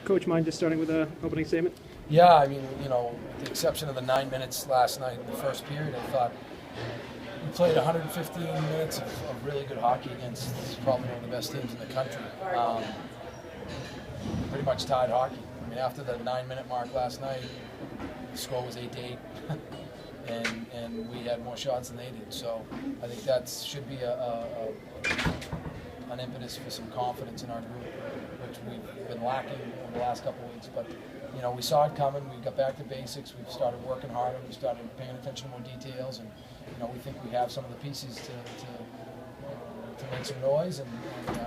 Coach, mind just starting with an opening statement? Yeah, I mean, with the exception of the 9 minutes last night in the first period, I thought we played 115 minutes of really good hockey against probably one of the best teams in the country. Pretty much tied hockey. I mean, after the 9-minute mark last night, the score was 8-8, and we had more shots than they did. So I think that should be an impetus for some confidence in our group, which we've been lacking over the last couple of weeks. But we saw it coming. We got back to basics. We've started working harder. We started paying attention to more details, and we think we have some of the pieces to make some noise. And it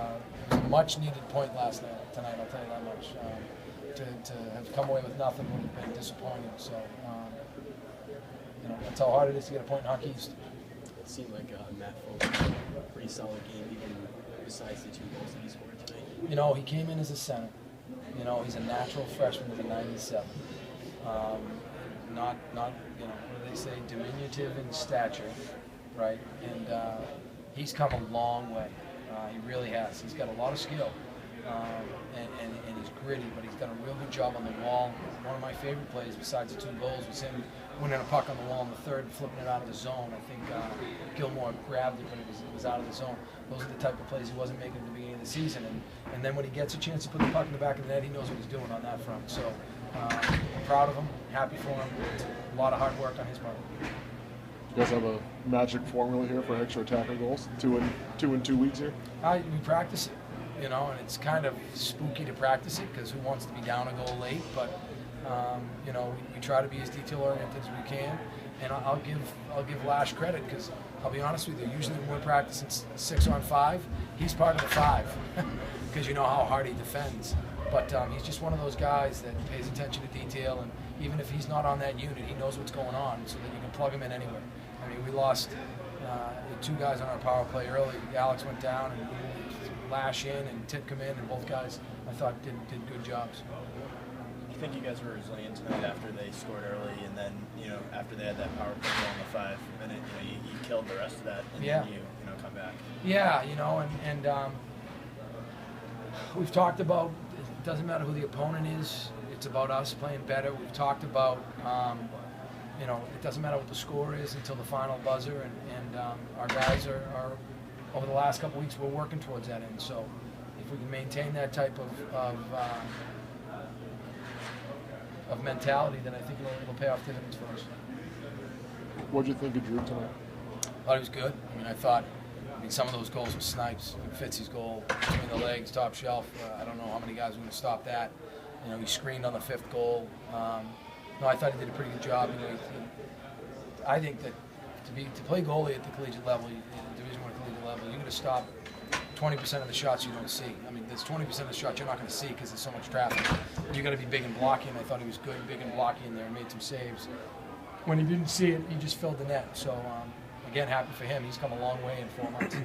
was a much-needed point tonight. I'll tell you that much. To have come away with nothing would have been disappointing. So that's how hard it is to get a point in Hockey East. It seemed like Matt Folk had a pretty solid game, even besides the 2 goals that he scored tonight. He came in as a center. He's a natural freshman with a 97. Not what do they say, diminutive in stature, right? And he's come a long way. He really has. He's got a lot of skill, and he's gritty, but he's done a real good job on the wall. One of my favorite plays, besides the 2 goals, was him winning a puck on the wall in the third and flipping it out of the zone. I think Gilmore grabbed it when it was out of the zone. Those are the type of plays he wasn't making at the beginning of the season. And then when he gets a chance to put the puck in the back of the net, he knows what he's doing on that front. So I'm proud of him, happy for him. A lot of hard work on his part. You guys have a magic formula here for extra attacker goals? Two in 2 weeks here? We practice it, and it's kind of spooky to practice it because who wants to be down a goal late? But we try to be as detail-oriented as we can, and I'll give Lash credit because I'll be honest with you. Usually when we're practicing 6-on-5, he's part of the 5 because you know how hard he defends. But he's just one of those guys that pays attention to detail, and even if he's not on that unit, he knows what's going on, so that you can plug him in anywhere. I mean, we lost 2 guys on our power play early. Alex went down, and Lash in, and Tip come in, and both guys I thought did good jobs. I think you guys were resilient tonight after they scored early, and then after they had that power play on the 5-minute, you killed the rest of that, and then you come back. Yeah, and we've talked about it doesn't matter who the opponent is, it's about us playing better. We've talked about it doesn't matter what the score is until the final buzzer, and our guys are over the last couple of weeks we're working towards that end. So if we can maintain that type of mentality, then I think it'll pay off dividends for us. What did you think of Drew tonight? I thought he was good. I mean, some of those goals were snipes. Fitzy's goal between the legs, top shelf. I don't know how many guys were going to stop that. He screened on the 5th goal. No, I thought he did a pretty good job. I think that to play goalie at the collegiate level, Division I collegiate level, you're going to stop 20% of the shots you don't see. I mean, there's 20% of the shots you're not going to see because there's so much traffic. You got to be big and blocky, and I thought he was good, big and blocky in there, and made some saves. When he didn't see it, he just filled the net. So again, happy for him. He's come a long way in 4 months.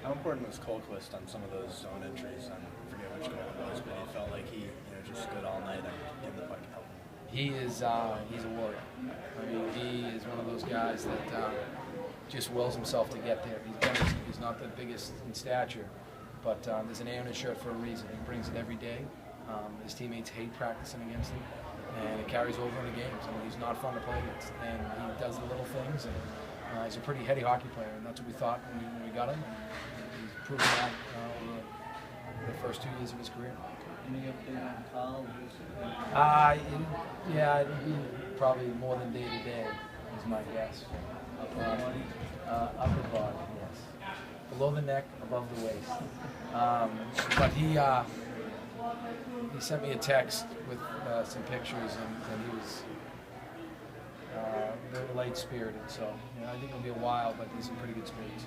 How important was Colquist on some of those zone entries? I forget which goal it was, but it felt like he just stood all night and gave the puck help. He's a warrior. I mean, he is one of those guys that just wills himself to get there. He's not the biggest in stature, but there's an A on his shirt for a reason. He brings it every day. His teammates hate practicing against him, and it carries over into games. I mean, he's not fun to play against, and he does the little things, and he's a pretty heady hockey player, and that's what we thought when we got him. And he's proven that over the first 2 years of his career. Any update on Kyle? Yeah, it'll be probably more than day to day, is my guess. Upper body, yes. Below the neck, above the waist. But he sent me a text with some pictures, and he was very light-spirited. So I think it'll be a while, but he's in pretty good spirits.